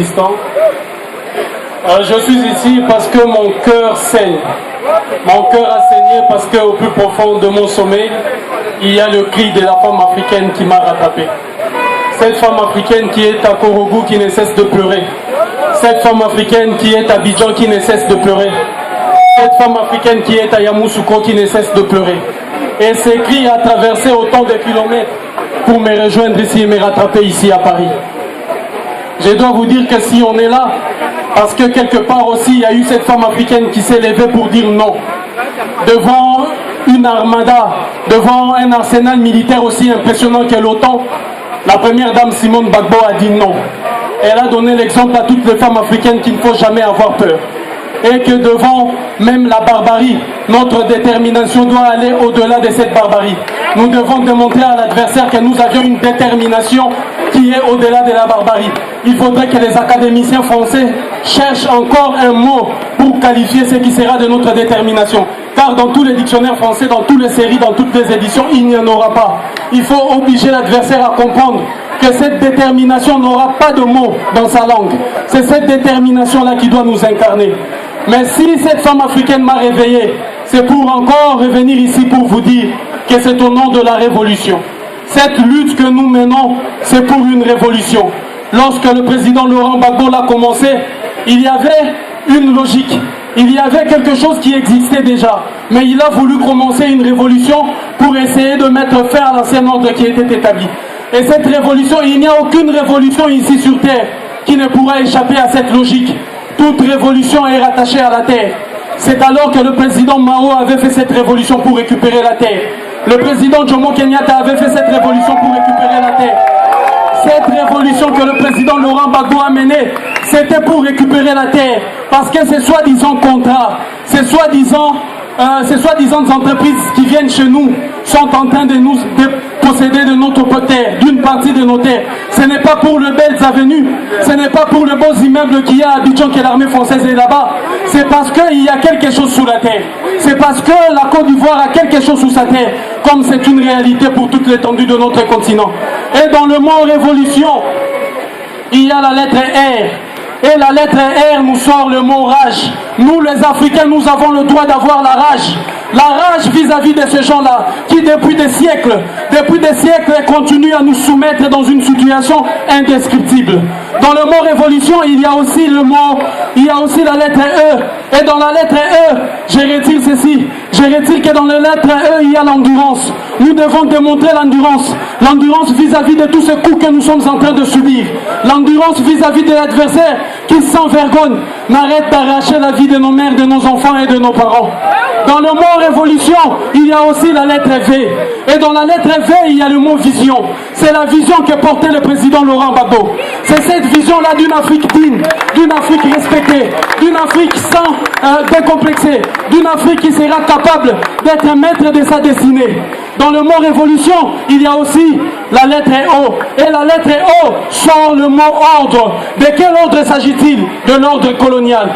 résistants. Je suis ici parce que mon cœur saigne. Mon cœur a saigné parce qu'au plus profond de mon sommeil, il y a le cri de la femme africaine qui m'a rattrapé. Cette femme africaine qui est à Korogu qui ne cesse de pleurer. Cette femme africaine qui est à Abidjan qui ne cesse de pleurer. Cette femme africaine qui est à Yamoussoukro qui ne cesse de pleurer. Et ces cris a traversé autant de kilomètres pour me rejoindre ici et me rattraper ici à Paris. Je dois vous dire que si on est là, parce que quelque part aussi il y a eu cette femme africaine qui s'est levée pour dire non. Devant une armada, devant un arsenal militaire aussi impressionnant que l'OTAN, la première dame Simone Gbagbo a dit non. Elle a donné l'exemple à toutes les femmes africaines qu'il ne faut jamais avoir peur. Et que devant même la barbarie, notre détermination doit aller au-delà de cette barbarie. Nous devons démontrer à l'adversaire que nous avions une détermination qui est au-delà de la barbarie. Il faudrait que les académiciens français cherchent encore un mot pour qualifier ce qui sera de notre détermination. Car dans tous les dictionnaires français, dans toutes les séries, dans toutes les éditions, il n'y en aura pas. Il faut obliger l'adversaire à comprendre que cette détermination n'aura pas de mots dans sa langue. C'est cette détermination-là qui doit nous incarner. Mais si cette femme africaine m'a réveillé, c'est pour encore revenir ici pour vous dire que c'est au nom de la révolution. Cette lutte que nous menons, c'est pour une révolution. Lorsque le président Laurent Gbagbo l'a commencé, il y avait une logique. Il y avait quelque chose qui existait déjà. Mais il a voulu commencer une révolution pour essayer de mettre fin à l'ancien ordre qui était établi. Et cette révolution, il n'y a aucune révolution ici sur Terre qui ne pourra échapper à cette logique. Toute révolution est rattachée à la terre. C'est alors que le président Mao avait fait cette révolution pour récupérer la terre. Le président Jomo Kenyatta avait fait cette révolution pour récupérer la terre. Cette révolution que le président Laurent Gbagbo a menée, c'était pour récupérer la terre. Parce que ces soi-disant contrats, ces soi-disant entreprises qui viennent chez nous sont en train de nous posséder de notre terre, d'une partie de nos terres. Ce n'est pas pour le Belles Avenues, ce n'est pas pour le beau immeuble qu'il y a à Abidjan que l'armée française est là-bas. C'est parce qu'il y a quelque chose sous la terre. C'est parce que la Côte d'Ivoire a quelque chose sous sa terre, comme c'est une réalité pour toute l'étendue de notre continent. Et dans le mot révolution, il y a la lettre R. Et la lettre R nous sort le mot rage. Nous les Africains, nous avons le droit d'avoir la rage. La rage vis-à-vis de ces gens-là, qui depuis des siècles, continuent à nous soumettre dans une situation indescriptible. Dans le mot révolution, il y a aussi la lettre E. Et dans la lettre E, je retire ceci. Je retire que dans la lettre E, il y a l'endurance. Nous devons démontrer l'endurance. L'endurance vis-à-vis de tous ces coups que nous sommes en train de subir. L'endurance vis-à-vis de l'adversaire qui, sans vergogne, n'arrête d'arracher la vie de nos mères, de nos enfants et de nos parents. Dans le mot révolution, il y a aussi la lettre V. Et dans la lettre V, il y a le mot vision. C'est la vision que portait le président Laurent Gbagbo. C'est cette vision-là d'une Afrique digne, d'une Afrique respectée, d'une Afrique sans décomplexée, d'une Afrique qui sera capable d'être maître de sa destinée. Dans le mot révolution, il y a aussi la lettre O. Et la lettre O sort le mot ordre. De quel ordre s'agit-il? De l'ordre colonial.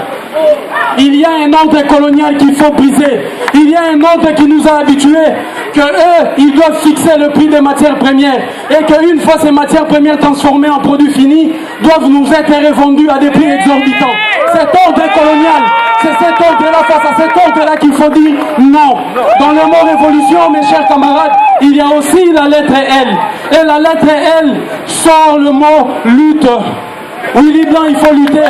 Il y a un ordre colonial qu'il faut briser. Il y a un ordre qui nous a habitués que eux, ils doivent fixer le prix des matières premières et qu'une fois ces matières premières transformées en produits finis, doivent nous être revendues à des prix exorbitants. Cet ordre colonial, c'est cet ordre-là, face à cet ordre-là qu'il faut dire non. Dans le mot révolution, mes chers camarades, il y a aussi la lettre L. Et la lettre L sort le mot lutte. Willy Blanc, il faut lutter.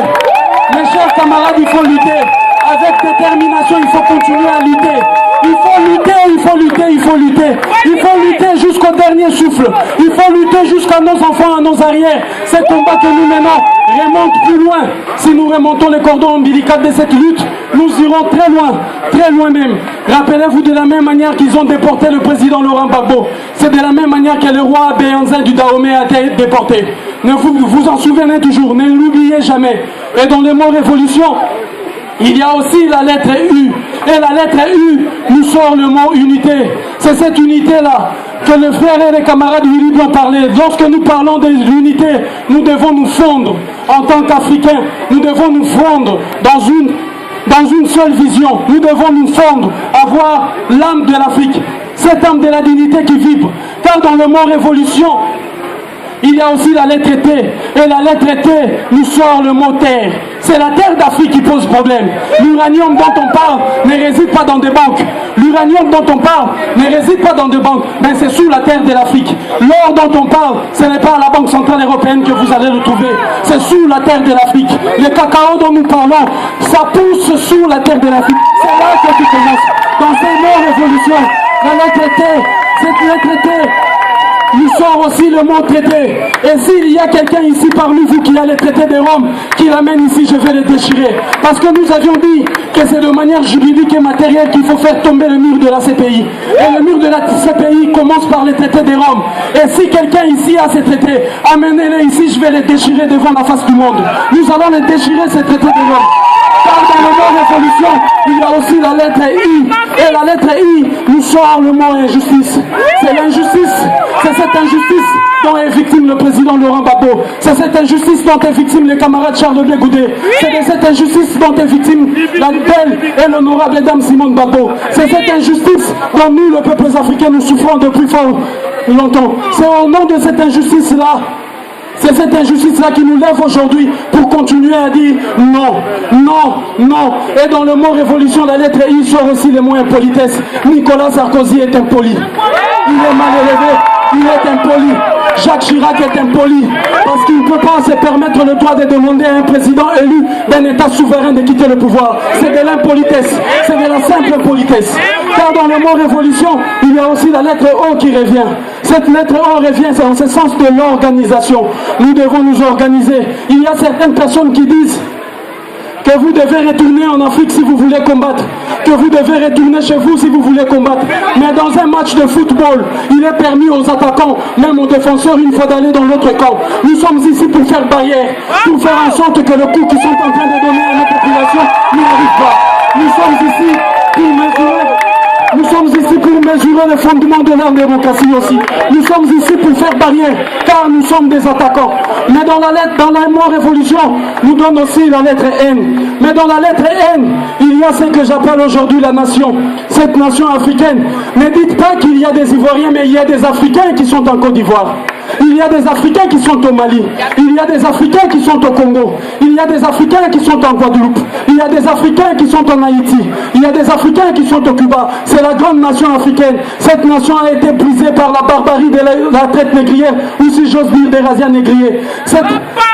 Mes chers camarades, il faut lutter. Avec détermination, il faut continuer à lutter. Il faut lutter, il faut lutter, il faut lutter. Il faut lutter jusqu'au dernier souffle. Il faut lutter jusqu'à nos enfants, à nos arrières. Ce combat que nous menons remonte plus loin. Si nous remontons les cordons ombilicaux de cette lutte, nous irons très loin même. Rappelez-vous de la même manière qu'ils ont déporté le président Laurent Gbagbo. C'est de la même manière que le roi Béhanzin du Dahomey a été déporté. Ne vous en souvenez toujours, ne l'oubliez jamais. Et dans le mot révolution, il y a aussi la lettre U. Et la lettre U nous sort le mot unité. C'est cette unité-là que le frère et les camarades Willy Blanc parlaient. Lorsque nous parlons de l'unité, nous devons nous fondre en tant qu'Africains. Nous devons nous fondre dans une seule vision. Nous devons nous fondre, avoir l'âme de l'Afrique. Cette âme de la dignité qui vibre. Car dans le mot révolution, il y a aussi la lettre T. Et la lettre T nous sort le mot terre. C'est la terre d'Afrique qui pose problème. L'uranium dont on parle ne réside pas dans des banques. L'uranium dont on parle ne réside pas dans des banques. Ben c'est sous la terre de l'Afrique. L'or dont on parle, ce n'est pas à la Banque Centrale Européenne que vous allez le trouver. C'est sous la terre de l'Afrique. Le cacao dont nous parlons, ça pousse sous la terre de l'Afrique. C'est là que tout commence. Dans ces mots révolution, la lettre T, cette lettre T, nous sort aussi le mot traité. Et s'il y a quelqu'un ici parmi vous qui a les traités de Rome, qui l'amène ici, je vais les déchirer. Parce que nous avions dit que c'est de manière juridique et matérielle qu'il faut faire tomber le mur de la CPI. Et le mur de la CPI commence par les traités de Rome. Et si quelqu'un ici a ces traités, amenez-les ici, je vais les déchirer devant la face du monde. Nous allons les déchirer, ces traités de Rome. Car dans le mot révolution, il y a aussi la lettre I. Et la lettre I nous sort le mot injustice. C'est l'injustice. C'est cette injustice dont est victime le président Laurent Gbagbo. C'est cette injustice dont est victime le camarade Charles Blé Goudé. C'est de cette injustice dont est victime la belle et l'honorable dame Simone Gbagbo. C'est cette injustice dont nous, le peuple africain, nous souffrons depuis fort longtemps. C'est au nom de cette injustice-là. C'est cette injustice-là qui nous lève aujourd'hui pour continuer à dire non, non, non. Et dans le mot révolution, la lettre I sort aussi les mots impolitesse. Nicolas Sarkozy est impoli. Il est mal élevé, il est impoli. Jacques Chirac est impoli parce qu'il ne peut pas se permettre le droit de demander à un président élu d'un État souverain de quitter le pouvoir. C'est de l'impolitesse, c'est de la simple impolitesse. Car dans le mot révolution, il y a aussi la lettre O qui revient. Cette lettre O revient, c'est en ce sens de l'organisation. Nous devons nous organiser. Il y a certaines personnes qui disent que vous devez retourner en Afrique si vous voulez combattre, que vous devez retourner chez vous si vous voulez combattre. Mais dans un match de football, il est permis aux attaquants, même aux défenseurs, une fois d'aller dans l'autre camp. Nous sommes ici pour faire barrière, pour faire en sorte que le coup qu'ils sont en train de donner à notre population n'arrive pas. Nous sommes ici pour mesurer. Nous sommes ici pour mesurer le fondement de leur démocratie aussi. Nous sommes ici pour faire barrière, car nous sommes des attaquants. Mais dans la lettre, dans le mot révolution, nous donne aussi la lettre N. Mais dans la lettre N, il y a ce que j'appelle aujourd'hui la nation. Cette nation africaine. Ne dites pas qu'il y a des Ivoiriens, mais il y a des Africains qui sont en Côte d'Ivoire. Il y a des Africains qui sont au Mali. Il y a des Africains qui sont au Congo. Il y a des Africains qui sont en Guadeloupe. Il y a des Africains qui sont en Haïti. Il y a des Africains qui sont au Cuba. C'est la grande nation africaine. Cette nation a été brisée par la barbarie de la traite négrière, ou si j'ose dire des razzias négriers. Cette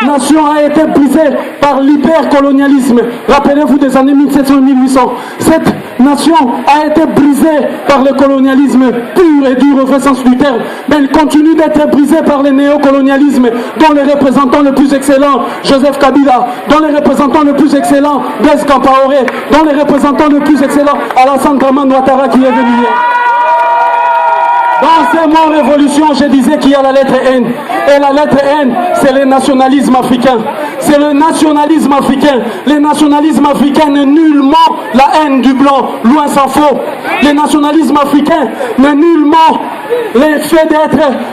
nation a été brisée par l'hypercolonialisme. Rappelez-vous des années 1700-1800. Cette nation a été brisée par le colonialisme pur et dur au vrai sens du terme. Mais elle continue d'être brisée par le néocolonialisme, dont le représentant le plus excellent, Joseph Kabila, dont le représentant le plus excellent, Blaise Compaoré, dont le représentant le plus excellent, Alassane Dramane Ouattara, qui est venu hier. Dans ces mots révolution, je disais qu'il y a la lettre N. Et la lettre N, c'est le nationalisme africain. C'est le nationalisme africain. Le nationalisme africain n'est nullement la haine du blanc, loin s'en faut. Le nationalisme africain n'est nullement le fait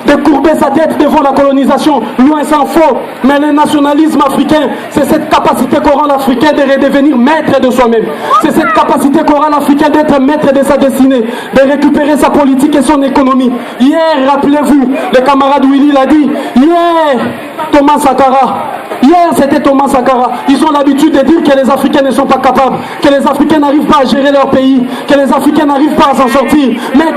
de courber sa tête devant la colonisation, loin s'en faut. Mais le nationalisme africain, c'est cette capacité qu'aura l'Africain de redevenir maître de soi-même. C'est cette capacité qu'aura l'Africain d'être maître de sa destinée, de récupérer sa politique et son économie. Hier, rappelez-vous, le camarade Willy l'a dit, hier, Thomas Sankara, hier c'était Thomas Sankara. Ils ont l'habitude de dire que les Africains ne sont pas capables, que les Africains n'arrivent pas à gérer leur pays, que les Africains n'arrivent pas à s'en sortir. Mais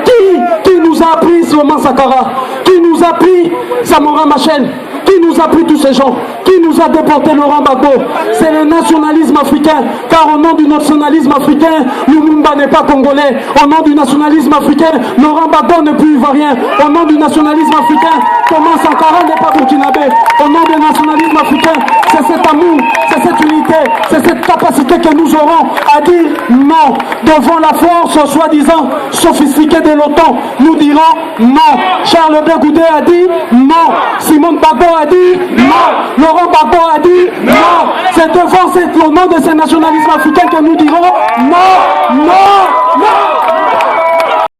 qui nous a appris Thomas Sankara? Qui nous a appris Samora Machel? Qui nous a pris tous ces gens? Qui nous a déporté Laurent Gbagbo? C'est le nationalisme africain. Car au nom du nationalisme africain, Lumumba n'est pas congolais. Au nom du nationalisme africain, Laurent Gbagbo n'est plus ivoirien. Au nom du nationalisme africain, Thomas Sankara n'est pas burkinabé. Au nom du nationalisme africain, c'est cet amour, c'est cette unité, c'est cette capacité que nous aurons à dire non. Devant la force soi-disant sophistiquée de l'OTAN, nous dirons non. Charles Blé Goudé a dit non. Simone Gbagbo a dit non. Laurent Gbagbo a dit non. C'est devant le nom de ce nationalisme africain que nous dirons non, non.